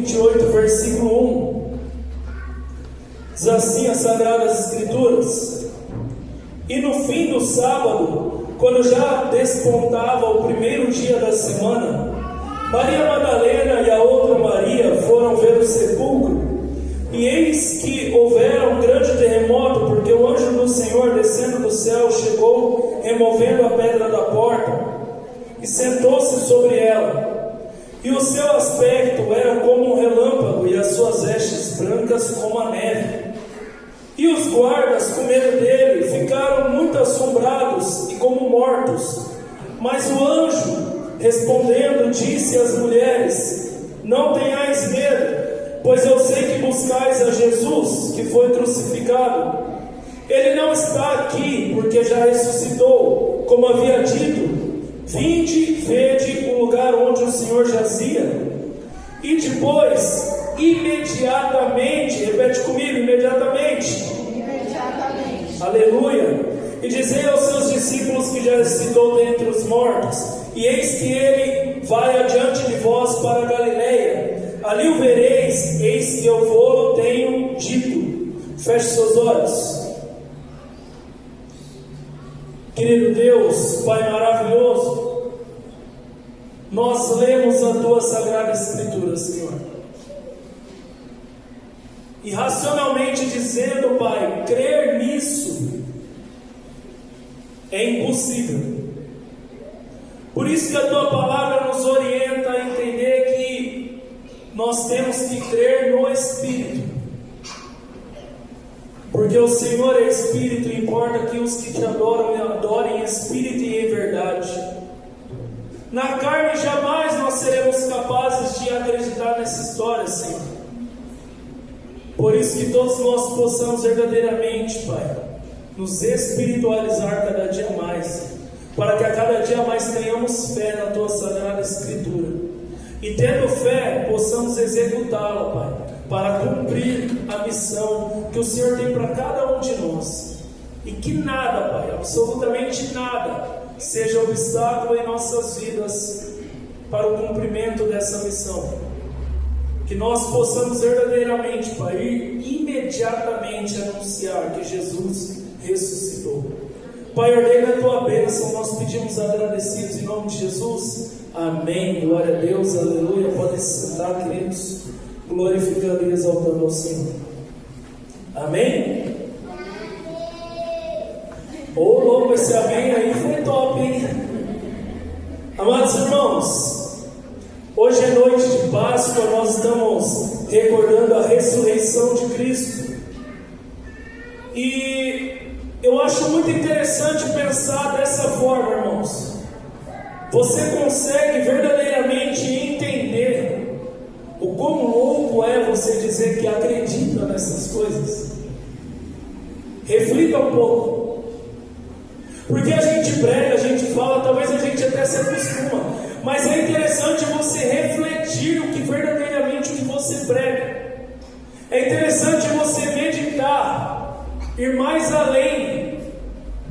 28, versículo 1. Diz assim as Sagradas Escrituras: E no fim do sábado, quando já despontava o primeiro dia da semana, Maria Madalena e a outra Maria foram ver o sepulcro. E eis que houvera um grande terremoto, porque o anjo do Senhor, descendo do céu, chegou, removendo a pedra da porta, e sentou-se sobre ela. E o seu aspecto era como um relâmpago, e as suas vestes brancas como a neve. E os guardas, com medo dele, ficaram muito assombrados e como mortos. Mas o anjo, respondendo, disse às mulheres: Não tenhais medo, pois eu sei que buscais a Jesus, que foi crucificado. Ele não está aqui, porque já ressuscitou, como havia dito. Vinde, vede o lugar onde o Senhor jazia. E depois, imediatamente, repete comigo, imediatamente. Aleluia. E dizei aos seus discípulos que já ressuscitou dentre os mortos, e eis que ele vai adiante de vós para a Galileia. Ali o vereis, eis que eu vou tenho dito. Feche seus olhos. Querido Deus, Pai maravilhoso, nós lemos a Tua Sagrada Escritura, Senhor, e racionalmente dizendo, Pai, crer nisso é impossível. Por isso que a Tua Palavra nos orienta a entender que nós temos que crer no Espírito, porque o Senhor é Espírito, e importa que os que te adoram adorem em Espírito e em verdade. Na carne jamais nós seremos capazes de acreditar nessa história, Senhor. Por isso que todos nós possamos verdadeiramente, Pai, nos espiritualizar cada dia mais, para que a cada dia mais tenhamos fé na Tua Sagrada Escritura, e tendo fé, possamos executá-la, Pai, para cumprir a missão que o Senhor tem para cada um de nós, e que nada, Pai, absolutamente nada, seja obstáculo em nossas vidas para o cumprimento dessa missão. Que nós possamos verdadeiramente, Pai, ir imediatamente anunciar que Jesus ressuscitou. Pai, ordena a Tua bênção, nós pedimos agradecidos em nome de Jesus. Amém, glória a Deus, aleluia. Podem se sentar, queridos, glorificando e exaltando ao Senhor. Amém? Ô louco, esse amém aí foi top, hein? Amados irmãos, hoje é noite de Páscoa, nós estamos recordando a ressurreição de Cristo. E eu acho muito interessante pensar dessa forma, irmãos. Você consegue verdadeiramente entender o quão louco é você dizer que acredita nessas coisas? Reflita um pouco. Porque a gente prega, a gente fala, talvez a gente até se acostuma, mas é interessante você refletir o que verdadeiramente o que você prega. É interessante você meditar, ir mais além,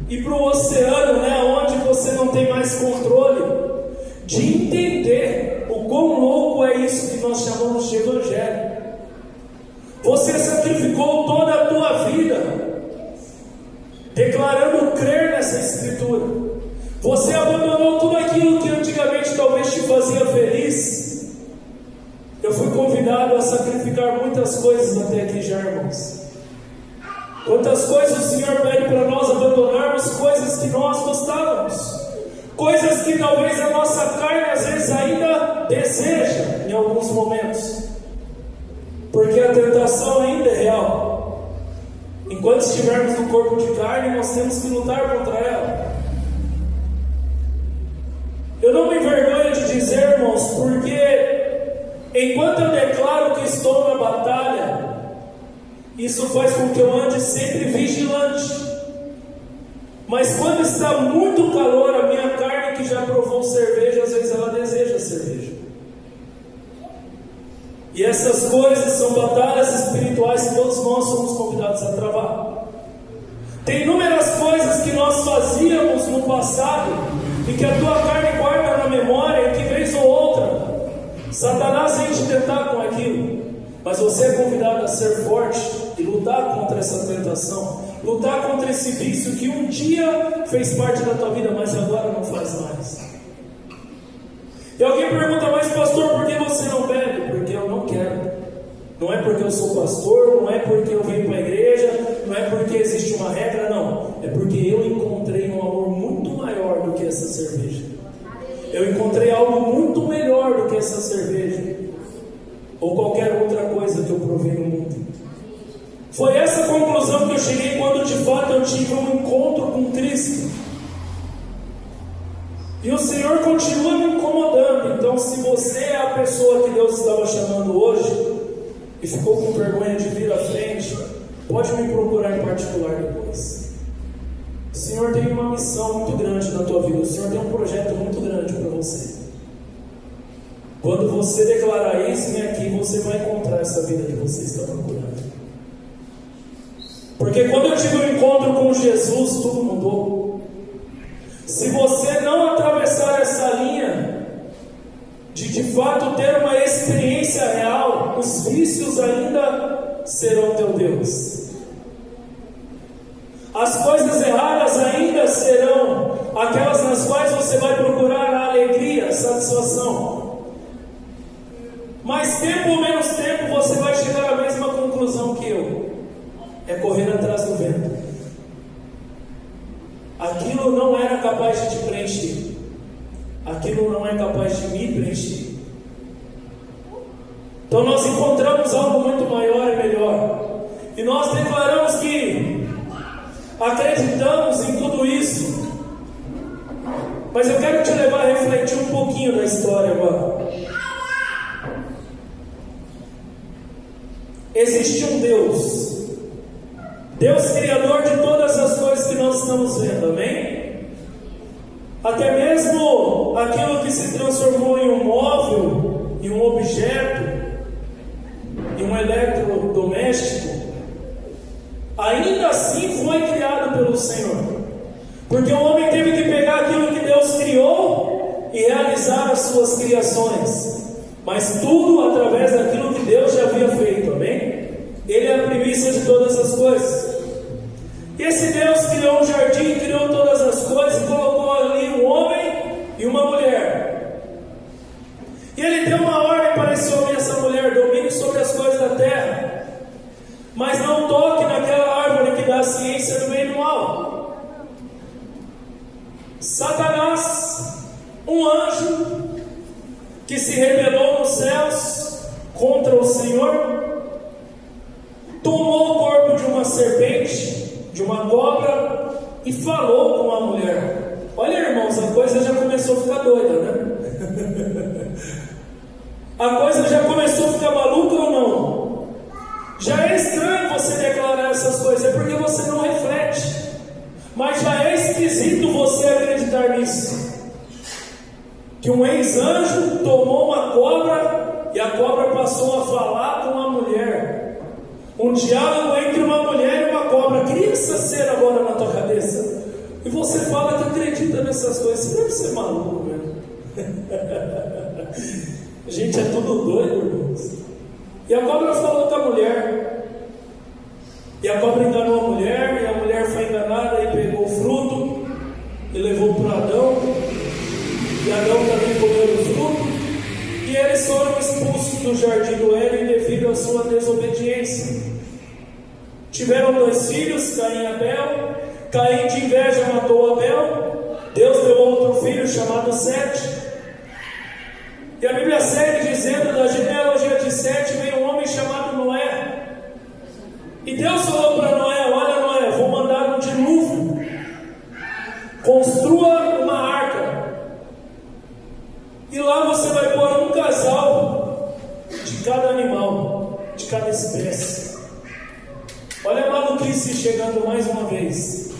ir para o oceano, né, onde você não tem mais controle, de entender o quão louco é isso que nós chamamos de Evangelho. Você sacrificou toda a tua vida declarando crer nessa Escritura. Você abandonou tudo aquilo que antigamente talvez te fazia feliz. Eu fui convidado a sacrificar muitas coisas até aqui já, irmãos. Quantas coisas o Senhor pede para nós abandonarmos, coisas que nós gostávamos, coisas que talvez a nossa carne às vezes ainda deseja em alguns momentos, porque a tentação ainda é real. Enquanto estivermos no corpo de carne, nós temos que lutar contra ela. Eu não me envergonho de dizer, irmãos, porque enquanto eu declaro que estou na batalha, isso faz com que eu ande sempre vigilante. Mas quando está muito calor, a minha carne que já provou cerveja, às vezes ela deseja cerveja. E essas coisas são batalhas espirituais que todos nós somos convidados a travar. Tem inúmeras coisas que nós fazíamos no passado e que a tua carne guarda na memória, e que vez ou outra Satanás vem te tentar com aquilo. Mas você é convidado a ser forte e lutar contra essa tentação, lutar contra esse vício que um dia fez parte da tua vida, mas agora não faz mais. E alguém pergunta, mas pastor, por que você não bebe? Porque eu não quero. Não é porque eu sou pastor, não é porque eu venho para a igreja, não é porque existe uma regra, não. É porque eu encontrei um amor muito maior do que essa cerveja. Eu encontrei algo muito melhor do que essa cerveja, ou qualquer outra coisa que eu provei no mundo. Foi essa conclusão que eu cheguei quando de fato eu tive um encontro com Cristo. E o Senhor continua me incomodando. Então, se você é a pessoa que Deus estava chamando hoje e ficou com vergonha de vir à frente, pode me procurar em particular depois. O Senhor tem uma missão muito grande na tua vida. O Senhor tem um projeto muito grande para você. Quando você declarar isso, vem aqui, você vai encontrar essa vida que você está procurando. Porque quando eu tive um encontro com Jesus, tudo mudou. Se você não atravessar essa linha de fato ter uma experiência real, os vícios ainda serão teu Deus. As coisas erradas ainda serão aquelas nas quais você vai procurar a alegria, a satisfação. Mais tempo ou menos tempo você vai chegar à mesma conclusão que eu. É correr atrás do vento. Aquilo não era capaz de te preencher. Aquilo não é capaz de me preencher. Então nós encontramos algo muito maior e melhor. E nós declaramos que acreditamos em tudo isso. Mas eu quero te levar a refletir um pouquinho da história agora. Existe um Deus. Deus criador de todas as coisas que nós estamos vendo, amém? Até mesmo aquilo que se transformou em um móvel, em um objeto, em um eletrodoméstico, ainda assim foi criado pelo Senhor. Porque o homem teve que pegar aquilo que Deus criou e realizar as suas criações. Mas tudo através daquilo que Deus já havia feito, amém? Ele é a primícia de todas as coisas. E esse Deus criou um jardim, criou todas as coisas e colocou ali um homem e uma mulher. E ele deu uma ordem para esse homem e essa mulher: domine sobre as coisas da terra, mas não toque naquela árvore que dá a ciência do bem e do mal. Satanás, um anjo que se rebelou nos céus contra o Senhor, tomou o corpo de uma serpente, de uma cobra, e falou com a mulher. Olha, irmãos, a coisa já começou a ficar doida, né? A coisa já começou a ficar maluca ou não? Já é estranho você declarar essas coisas, é porque você não reflete. Mas já é esquisito você acreditar nisso. Que um ex-anjo tomou uma cobra e a cobra passou a falar com a mulher. Um diálogo entre uma mulher e uma cobra. Cria essa cena agora na tua cabeça. E você fala que acredita nessas coisas. Você deve ser maluco mesmo. A gente é tudo doido, irmãos. E a cobra falou com a mulher. E a cobra enganou a mulher. E a mulher foi enganada e pegou o fruto e levou para Adão. E Adão também comeu o fruto. E eles foram expulsos do jardim do Éden devido à sua desobediência. Tiveram 2 filhos, Caim e Abel. Caim de inveja matou Abel. Deus deu outro filho chamado Sete. E a Bíblia segue dizendo: da genealogia de Sete veio um homem chamado Noé. E Deus falou para Noé: olha, Noé, vou mandar um dilúvio. Construa uma arca. E lá você vai pôr um casal de cada animal, de cada espécie. Olha a maluquice chegando mais uma vez.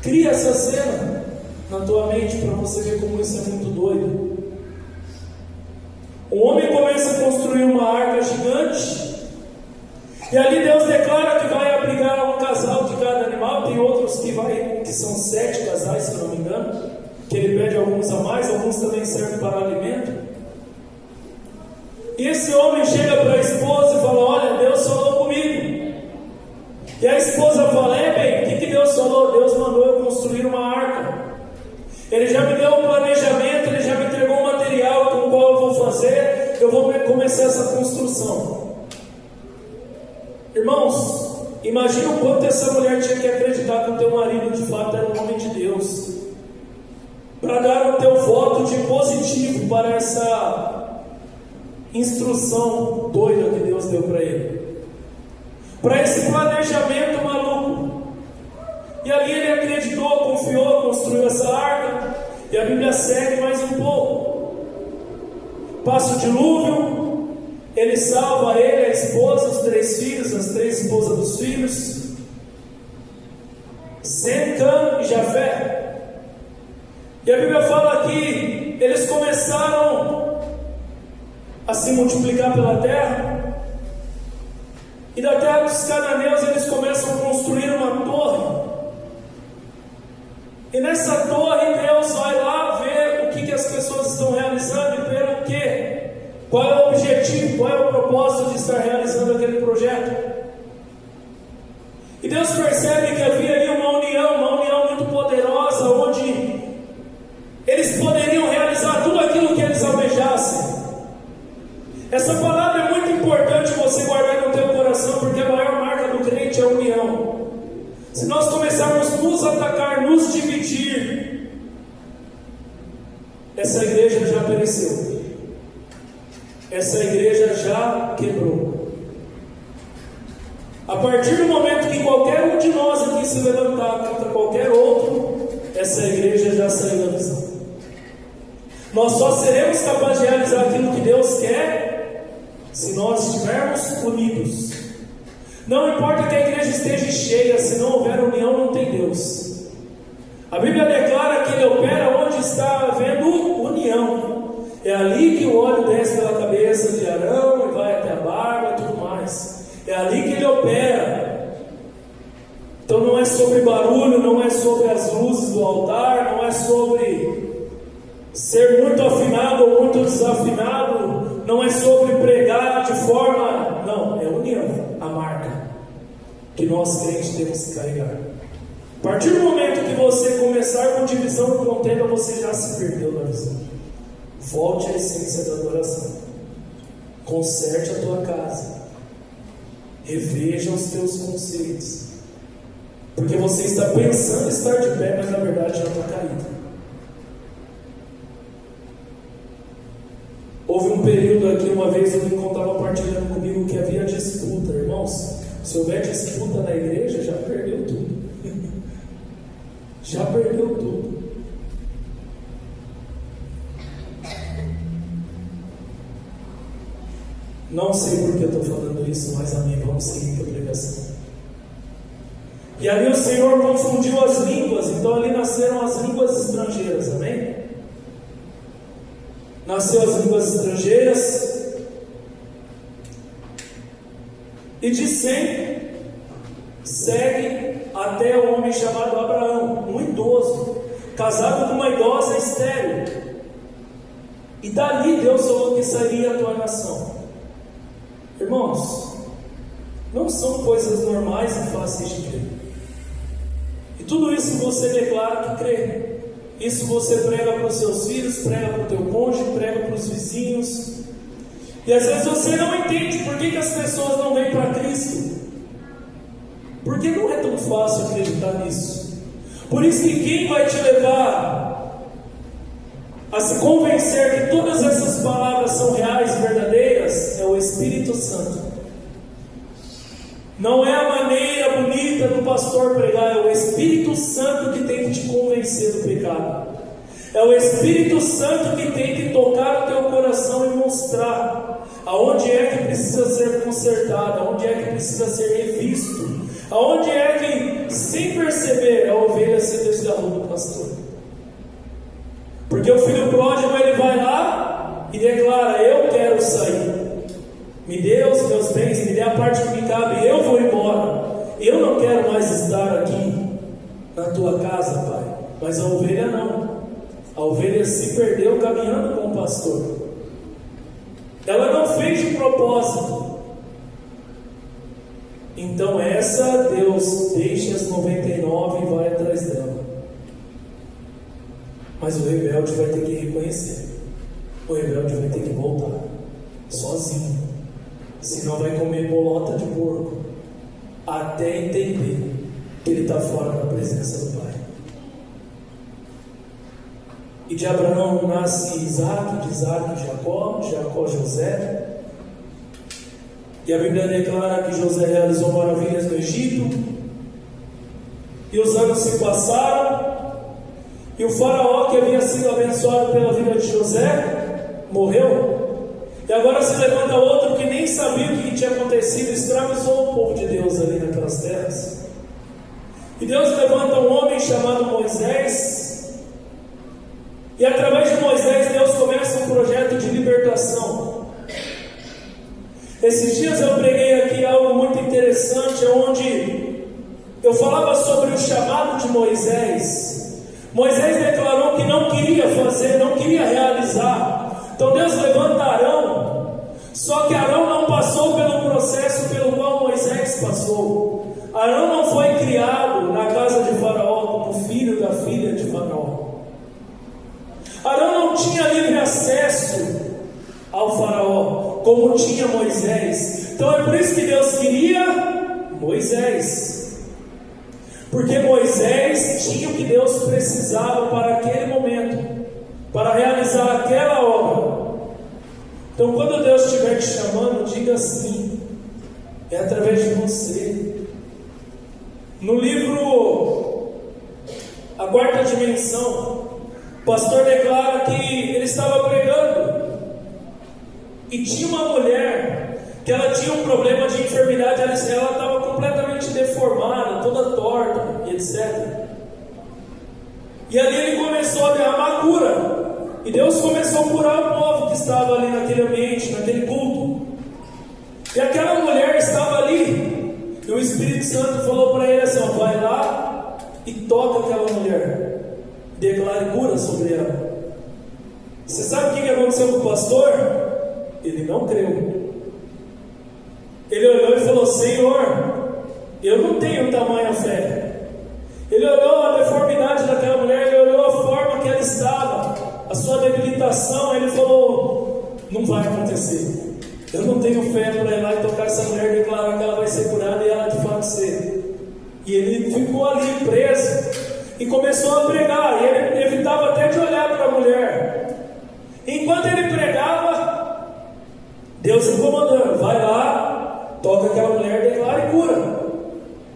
Cria essa cena na tua mente para você ver como isso é muito doido. O homem começa a construir uma arca gigante. E ali Deus declara que vai abrigar um casal de cada animal. Tem outros que são 7 casais, se eu não me engano. Que ele pede alguns a mais, alguns também servem para alimento. E esse homem chega para a esposa e fala: olha, Deus falou comigo. E a esposa fala: bem, o que Deus falou? Deus mandou eu construir uma arca. Ele já me deu um planejamento, ele já me entregou um material com o qual eu vou fazer, eu vou começar essa construção. Irmãos, imagina o quanto essa mulher tinha que acreditar que o teu marido de fato era um homem de Deus, para dar o teu voto de positivo para essa instrução doida que Deus deu para ele, para esse planejamento maluco. E ali ele acreditou, confiou, construiu essa arca. E a Bíblia segue mais um pouco. Passa o dilúvio, ele salva ele, a esposa, os 3 filhos, as 3 esposas dos filhos, Sem, Cã e Jafé. E a Bíblia fala que eles começaram a se multiplicar pela terra. E da terra dos cananeus eles começam a construir uma torre. E nessa torre Deus vai lá ver o que as pessoas estão realizando e pelo quê. Qual é o objetivo, qual é o propósito de estar realizando aquele projeto. E Deus percebe que havia ali uma união muito poderosa, onde eles poderiam realizar tudo aquilo que eles almejassem. Essa palavra é muito importante você guardar no teu coração, porque a maior marca do crente é a união. Se nós começarmos a nos atacar, nos dividir, essa igreja já pereceu. Essa igreja já quebrou. A partir do momento que qualquer um de nós aqui se levantar contra qualquer outro, essa igreja já saiu da visão. Nós só seremos capazes de realizar aquilo que Deus quer se nós estivermos unidos. Não importa que a igreja esteja cheia, se não houver união, não tem Deus. A Bíblia declara que Ele opera onde está havendo união. É ali que o óleo desce pela cabeça de Arão e vai até a barba e tudo mais. É ali que Ele opera. Então não é sobre barulho, não é sobre as luzes do altar, não é sobre ser muito afinado ou muito desafinado, não é sobre pregar de forma... Não, é união, a marca que nós crentes temos que carregar. A partir do momento que você começar com divisão e contenda, você já se perdeu na visão. Volte à essência da adoração. Conserte a tua casa. Reveja os teus conceitos. Porque você está pensando em estar de pé, mas na verdade já está caído. Houve um período aqui, uma vez o Lincoln estava partilhando comigo que havia disputa. Irmãos, se houver disputa na igreja, já perdeu tudo. Já perdeu tudo. Não sei por que eu estou falando isso, mas amém, vamos seguir com a pregação. E ali o Senhor confundiu as línguas, então ali nasceram as línguas estrangeiras, amém? Nasceu as línguas estrangeiras. E de Sem segue até o homem chamado Abraão, um idoso, casado com uma idosa estéril. E dali Deus falou que sairia a tua nação. Irmãos, não são coisas normais e fáceis de crer. E tudo isso você declara que crê. Isso você prega para os seus filhos, prega para o teu cônjuge, prega para os vizinhos. E às vezes você não entende por que as pessoas não vêm para Cristo. Porque não é tão fácil acreditar nisso. Por isso que quem vai te levar a se convencer que todas essas palavras são reais e verdadeiras é o Espírito Santo. Não é a maneira bonita do pastor pregar, é o Espírito Santo que tem que te convencer do pecado. É o Espírito Santo que tem que tocar o teu coração e mostrar aonde é que precisa ser consertado, aonde é que precisa ser revisto, aonde é que, sem perceber, a ovelha se desgarrou do pastor. Porque o filho pródigo, ele vai lá e declara: eu quero sair. Me dê os meus bens, me dê a parte que me cabe, eu vou embora. Eu não quero mais estar aqui na tua casa, Pai. Mas a ovelha não. A ovelha se perdeu caminhando com o pastor. Ela não fez de propósito. Então essa, Deus deixa as 99 e vai atrás dela. Mas o rebelde vai ter que reconhecer. O rebelde vai ter que voltar sozinho. Senão vai comer bolota de porco até entender que ele está fora da presença do Pai. E de Abraão nasce Isaac, de Isaac Jacó, de Jacó José. E a Bíblia declara que José realizou maravilhas no Egito. E os anos se passaram. E o faraó, que havia sido abençoado pela vida de José, morreu. E agora se levanta outro que nem sabia o que tinha acontecido, escravizou o povo de Deus ali naquelas terras. E Deus levanta um homem chamado Moisés. E através de Moisés, Deus começa um projeto de libertação. Esses dias eu preguei aqui algo muito interessante, onde eu falava sobre o chamado de Moisés. Moisés declarou que não queria fazer, não queria realizar. Então Deus levanta Arão. Só que Arão não passou pelo processo pelo qual Moisés passou. Arão não foi criado na casa de Faraó como filho da filha de Faraó. Arão não tinha livre acesso ao Faraó como tinha Moisés. Então é por isso que Deus queria Moisés. Porque Moisés tinha o que Deus precisava para aquele momento, para realizar aquela obra. Então quando Deus estiver te chamando, diga assim: é através de você. No livro A Quarta Dimensão, o pastor declara que ele estava pregando e tinha uma mulher que ela tinha um problema de enfermidade, ela estava completamente deformada, toda torta, e etc. E ali ele começou a derramar cura, e Deus começou a curar o povo que estava ali naquele ambiente, naquele culto. E aquela mulher estava ali, e o Espírito Santo falou para ele assim: vai lá e toca aquela mulher, declare cura sobre ela. Você sabe o que aconteceu com o pastor? Ele não creu. Ele olhou e falou: Senhor, eu não tenho tamanha fé. Ele olhou a deformidade daquela mulher, ele olhou a forma que ela estava, a sua debilitação. Ele falou: não vai acontecer. Eu não tenho fé para ir lá e tocar essa mulher, declarar que ela vai ser curada e ela de fato ser. E ele ficou ali preso e começou a pregar. E ele evitava até de olhar para a mulher. Enquanto ele pregava, Deus ficou mandando: vai lá, toca aquela mulher, declara e cura.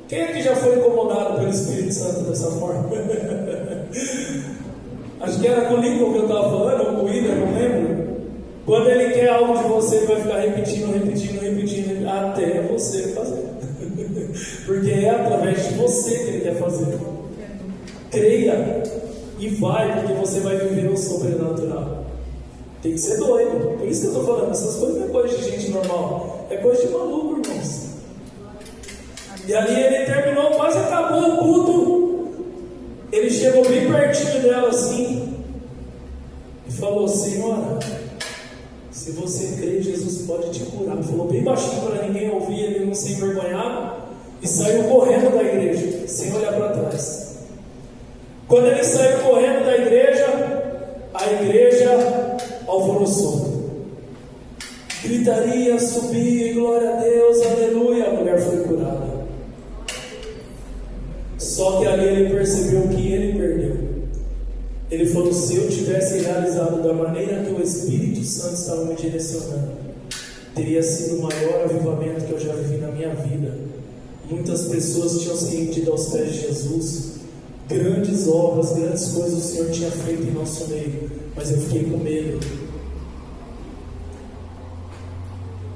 Quem aqui já foi incomodado pelo Espírito Santo dessa forma? Acho que era com o Lincoln que eu estava falando, ou com o Ida, não lembro. Quando ele quer algo de você, ele vai ficar repetindo, até você fazer. Porque é através de você que ele quer fazer. Creia e vai, porque você vai viver o sobrenatural. Tem que ser doido. Por isso que eu estou falando, essas coisas não é coisa de gente normal, é coisa de maluco, irmãos. E ali ele terminou, quase acabou o culto. Ele chegou bem pertinho dela assim e falou: Senhora, se você crê, Jesus pode te curar. Ele falou bem baixinho para ninguém ouvir, ele não se envergonhava, e saiu correndo da igreja, sem olhar para trás. Quando ele saiu correndo da igreja, a igreja alvoroçou. Gritaria, subir, glória a Deus, aleluia. A mulher foi curada. Só que ali ele percebeu o que ele perdeu. Ele falou: se eu tivesse realizado da maneira que o Espírito Santo estava me direcionando, teria sido o maior avivamento que eu já vivi na minha vida. Muitas pessoas tinham se rendido aos pés de Jesus. Grandes obras, grandes coisas o Senhor tinha feito em nosso meio, mas eu fiquei com medo.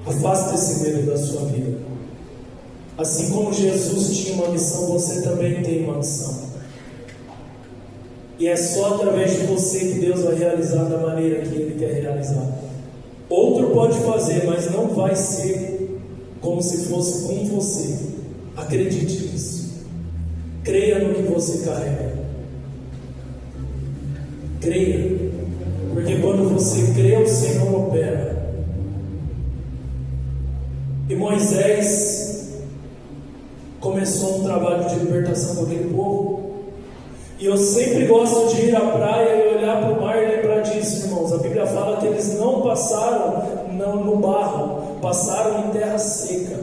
Afasta esse medo da sua vida. Assim como Jesus tinha uma missão, você também tem uma missão. E é só através de você que Deus vai realizar da maneira que Ele quer realizar. Outro pode fazer, mas não vai ser como se fosse com você. Acredite nisso. Creia no que você carrega. Creia. Porque quando você crê, o Senhor opera. E Moisés começou um trabalho de libertação com aquele povo. E eu sempre gosto de ir à praia e olhar para o mar e lembrar disso, irmãos. A Bíblia fala que eles não passaram no barro, passaram em terra seca.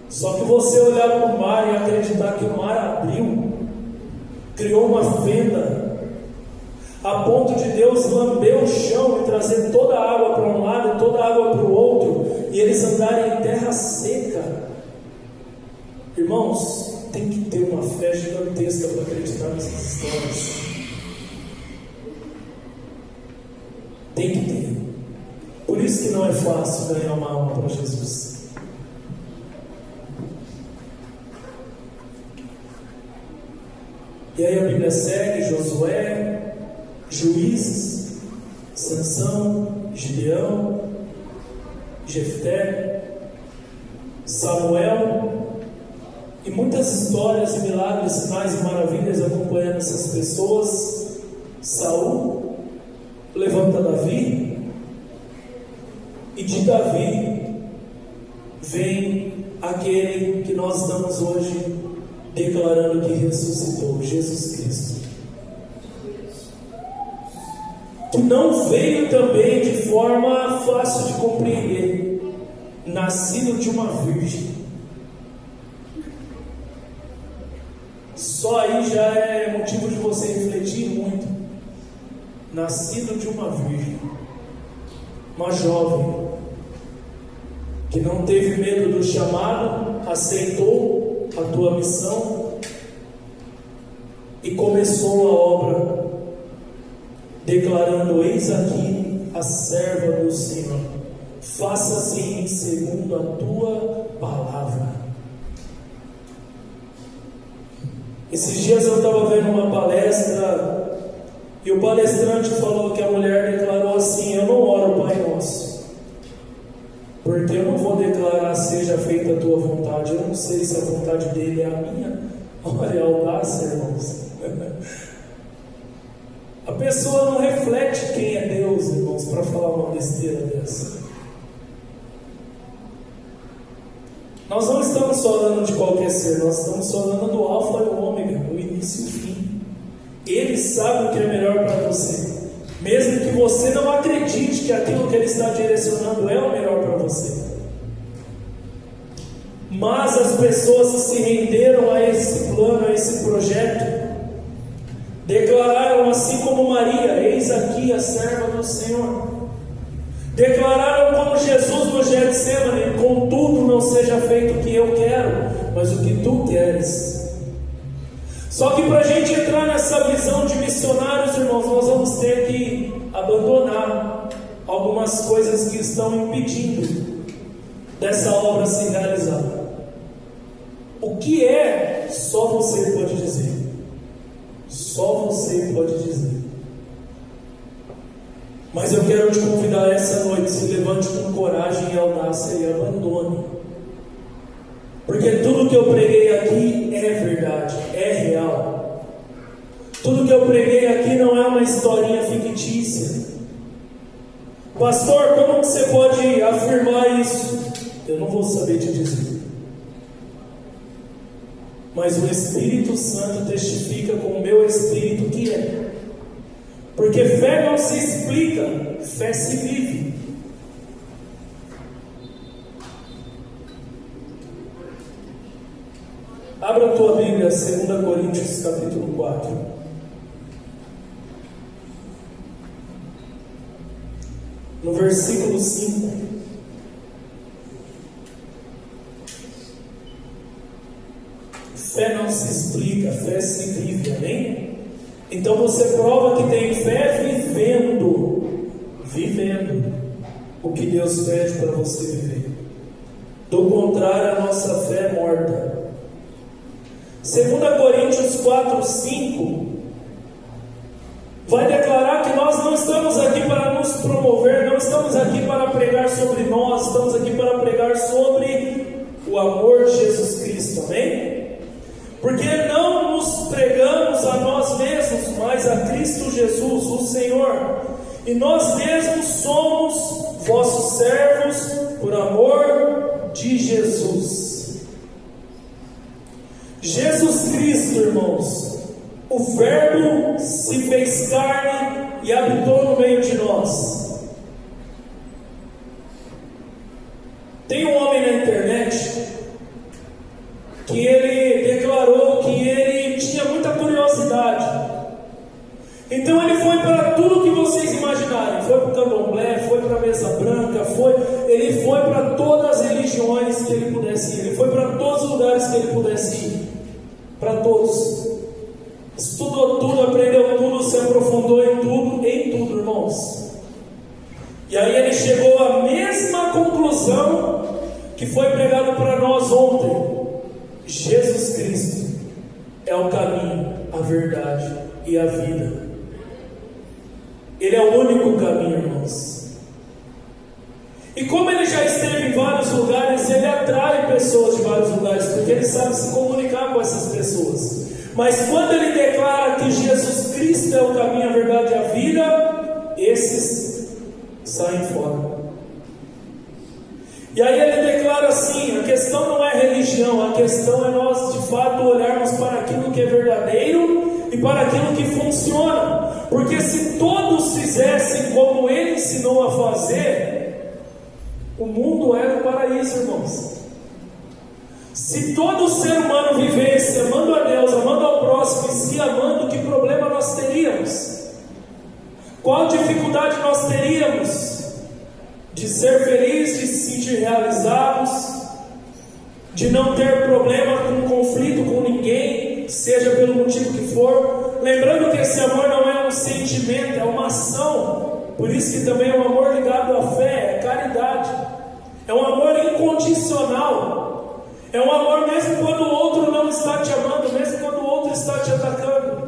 Só que você olhar para o mar e acreditar que o mar abriu, criou uma fenda, a ponto de Deus lamber o chão e trazer toda a água para um lado e toda a água para o outro, e eles andarem em terra seca. Irmãos, tem que ter uma fé gigantesca para acreditar nessas histórias. Tem que ter. Por isso que não é fácil ganhar uma alma para Jesus. E aí a Bíblia segue: Josué, Juízes, Sansão, Gideão, Jefté, Samuel, e muitas histórias e milagres, sinais e maravilhas acompanhando essas pessoas. Saul levanta Davi, e de Davi vem aquele que nós estamos hoje declarando que ressuscitou, Jesus Cristo, que não veio também de forma fácil de compreender, nascido de uma virgem. Só aí já é motivo de você refletir muito. Nascido de uma virgem, uma jovem que não teve medo do chamado, aceitou a tua missão e começou a obra, declarando: eis aqui a serva do Senhor, faça-se segundo a tua palavra. Esses dias eu estava vendo uma palestra e o palestrante falou que a mulher declarou assim: eu não oro Pai Nosso, porque eu não vou declarar seja feita a tua vontade, eu não sei se a vontade dele é a minha. Olha a audácia, irmãos. A pessoa não reflete quem é Deus, irmãos, para falar uma besteira dessa. Nós não estamos falando de qualquer ser, nós estamos falando do alfa e o ômega, o início e o fim. Ele sabe o que é melhor para você, mesmo que você não acredite que aquilo que Ele está direcionando é o melhor para você. Mas as pessoas que se renderam a esse plano, a esse projeto, declararam assim como Maria: eis aqui a serva do Senhor. Declararam como Jesus no Getsemane: contudo não seja feito o que eu quero, mas o que tu queres. Só que para a gente entrar nessa visão de missionários, irmãos, nós vamos ter que abandonar algumas coisas que estão impedindo dessa obra se realizar. O que é, só você pode dizer. Só você pode dizer. Mas eu quero te convidar essa noite: se levante com coragem e audácia e abandone. Porque tudo que eu preguei aqui é verdade, é real. Tudo que eu preguei aqui não é uma historinha fictícia. Pastor, como que você pode afirmar isso? Eu não vou saber te dizer. Mas o Espírito Santo testifica com o meu espírito que é. Porque fé não se explica, fé se vive. Abra a tua Bíblia, 2 Coríntios capítulo 4. No versículo 5. Fé não se explica, fé se vive, amém? Então você prova que tem fé vivendo o que Deus pede para você viver. Do contrário, a nossa fé é morta. 2 Coríntios 4, 5 vai declarar que nós não estamos aqui para nos promover, não estamos aqui para pregar sobre nós, estamos aqui para pregar sobre o amor de Jesus Cristo, amém? Porque não nos pregamos a nós mesmos, mas a Cristo Jesus, o Senhor. E nós mesmos somos vossos servos por amor de Jesus. Jesus Cristo, irmãos, o Verbo se fez carne e habitou no meio de nós. Tem um homem na internet que ele declarou que ele tinha muita curiosidade. Então ele foi para tudo que vocês imaginarem. Foi para o candomblé, foi para a mesa branca, ele foi para todas as religiões que ele pudesse ir. Ele foi para todos os lugares que ele pudesse ir. Para todos. Estudou tudo, aprendeu tudo, se aprofundou em tudo, irmãos. E aí ele chegou à mesma conclusão que foi pregado para nós ontem. Jesus Cristo é o caminho, a verdade e a vida. Ele é o único caminho, irmãos. E como ele já esteve em vários lugares, ele atrai pessoas de vários lugares, porque ele sabe se comunicar com essas pessoas. Mas quando ele declara que Jesus Cristo é o caminho, a verdade e a vida, esses saem fora. E aí ele declara assim: a questão não é religião, a questão é nós de fato olharmos para aquilo que é verdadeiro e para aquilo que funciona. Porque se todos fizessem como ele ensinou a fazer, o mundo era um paraíso, irmãos. Se todo ser humano vivesse amando a Deus, amando ao próximo e se amando, que problema nós teríamos? Qual dificuldade nós teríamos de ser felizes, de se sentir realizados, de não ter problema com conflito com ninguém, seja pelo motivo que for? Lembrando que esse amor não é um sentimento, é uma ação. Por isso que também é um amor ligado à fé, é caridade. É um amor incondicional. É um amor mesmo quando o outro não está te amando, mesmo quando o outro está te atacando.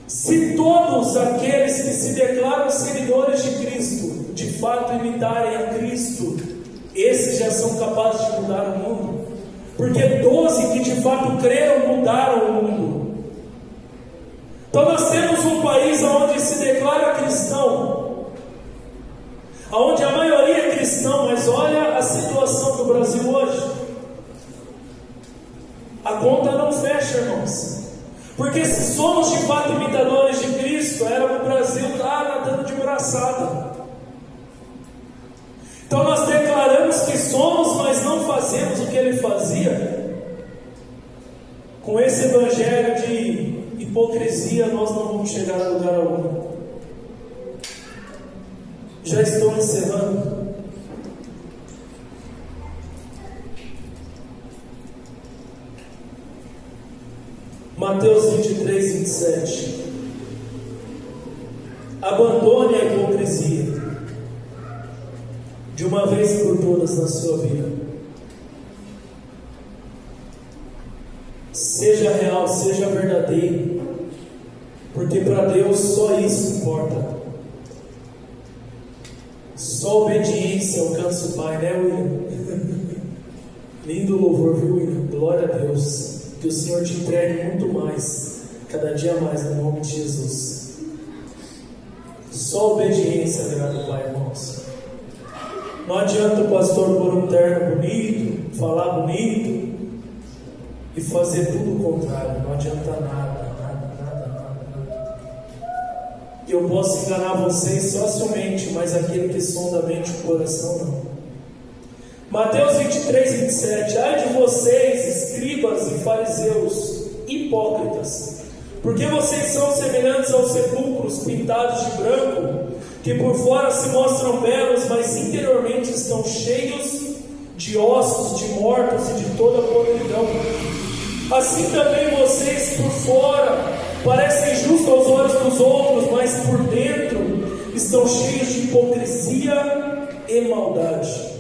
Se todos aqueles que se declaram seguidores de Cristo, de fato imitarem a Cristo, esses já são capazes de mudar o mundo. Porque 12 que de fato creram mudaram o mundo. Então nós temos um país onde se declara cristão, onde a maioria é cristão, mas olha a situação do Brasil hoje. A conta não fecha, irmãos. Porque se somos de fato imitadores de Cristo, era o Brasil lá nadando de braçada. Então nós declaramos que somos, mas não fazemos o que ele fazia. Com esse evangelho de hipocrisia, nós não vamos chegar a lugar algum. Já estou encerrando. Mateus 23, 27. Abandone a hipocrisia de uma vez por todas na sua vida. Seja real, seja verdadeiro, porque para Deus só isso importa. Só obediência alcança o Pai, né, William? Lindo louvor, viu, William? Glória a Deus. Que o Senhor te entregue muito mais, cada dia mais, no nome de Jesus. Só obediência agrada o Pai, irmãos. Não adianta o pastor pôr um terno bonito, falar bonito e fazer tudo o contrário. Não adianta nada. Eu posso enganar vocês facilmente, mas aquele que sonda a mente e o coração não. Mateus 23, 27. Ai de vocês, escribas e fariseus, hipócritas, porque vocês são semelhantes aos sepulcros pintados de branco, que por fora se mostram belos, mas interiormente estão cheios de ossos, de mortos e de toda podridão. Assim também vocês por fora parecem justos aos olhos dos outros, mas por dentro estão cheios de hipocrisia e maldade.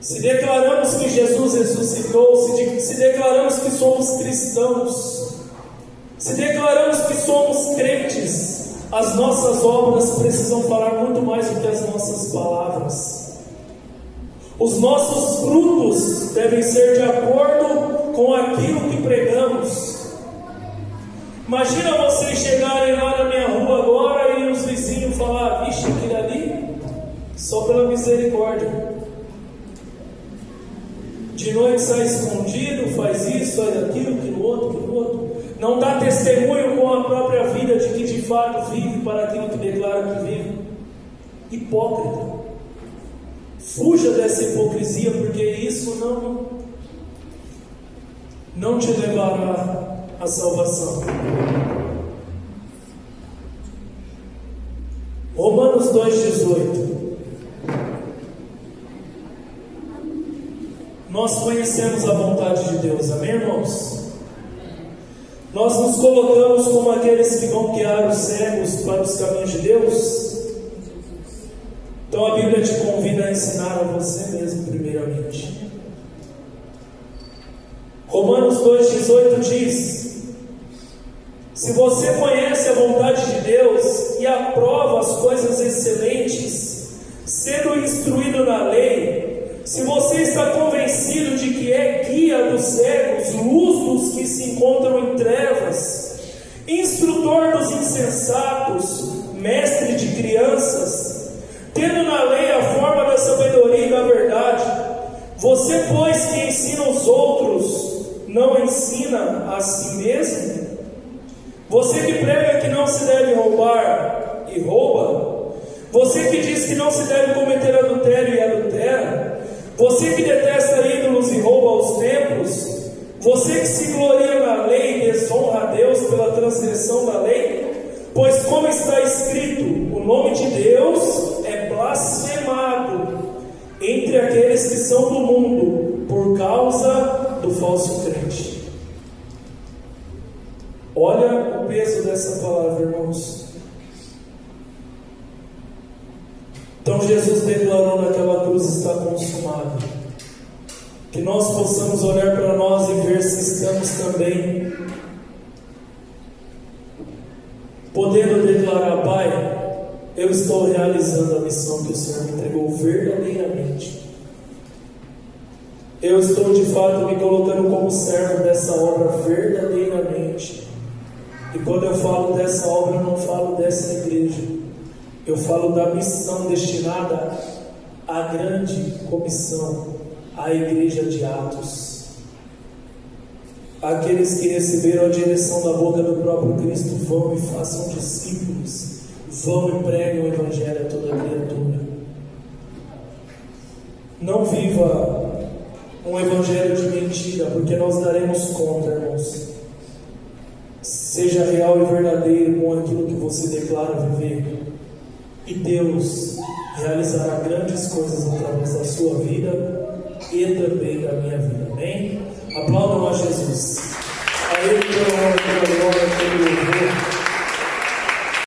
Se declaramos que Jesus ressuscitou, se declaramos que somos cristãos, se declaramos que somos crentes, as nossas obras precisam falar muito mais do que as nossas palavras. Os nossos frutos devem ser de acordo com aquilo que pregamos. Imagina vocês chegarem lá na minha rua agora e os vizinhos falar: vixe, aquele ali, só pela misericórdia. De noite sai escondido, faz isso, faz aquilo, aquilo outro. Não dá testemunho com a própria vida de que de fato vive para aquilo que declara que vive. Hipócrita. Fuja dessa hipocrisia, porque isso não te levará à salvação. Romanos 2,18. Nós conhecemos a vontade de Deus, amém, irmãos? Nós nos colocamos como aqueles que vão guiar os cegos para os caminhos de Deus. Então a Bíblia te convida a ensinar a você mesmo, primeiramente. Romanos 2,18 diz: se você conhece a vontade de Deus e aprova as coisas excelentes, sendo instruído na lei, se você está convencido de que é guia dos cegos, luz dos que se encontram em trevas, instrutor dos insensatos, mestre de crianças, tendo na lei a forma da sabedoria e da verdade, você, pois, que ensina os outros, não ensina a si mesmo? Você que prega que não se deve roubar e rouba, você que diz que não se deve cometer adultério e adultera, você que detesta ídolos e rouba aos templos, você que se gloria na lei e desonra a Deus pela transgressão da lei, pois como está escrito, o nome de Deus é blasfemado entre aqueles que são do mundo, por causa do falso crente. Olha o peso dessa palavra, irmãos. Então Jesus declarou naquela cruz: está consumado. Que nós possamos olhar para nós e ver se estamos também podendo declarar: Pai, eu estou realizando a missão que o Senhor me entregou verdadeiramente. Eu estou de fato me colocando como servo dessa obra verdadeiramente. E quando eu falo dessa obra, eu não falo dessa igreja. Eu falo da missão destinada à grande comissão, à igreja de Atos. Aqueles que receberam a direção da boca do próprio Cristo: vão e façam discípulos, vão e preguem o Evangelho a toda criatura. Não viva um Evangelho de mentira, porque nós daremos conta, irmãos. Seja real e verdadeiro com aquilo que você declara viver, e Deus realizará grandes coisas através da sua vida e também da minha vida. Amém? Aplaudam a Jesus. A Ele pelo amor.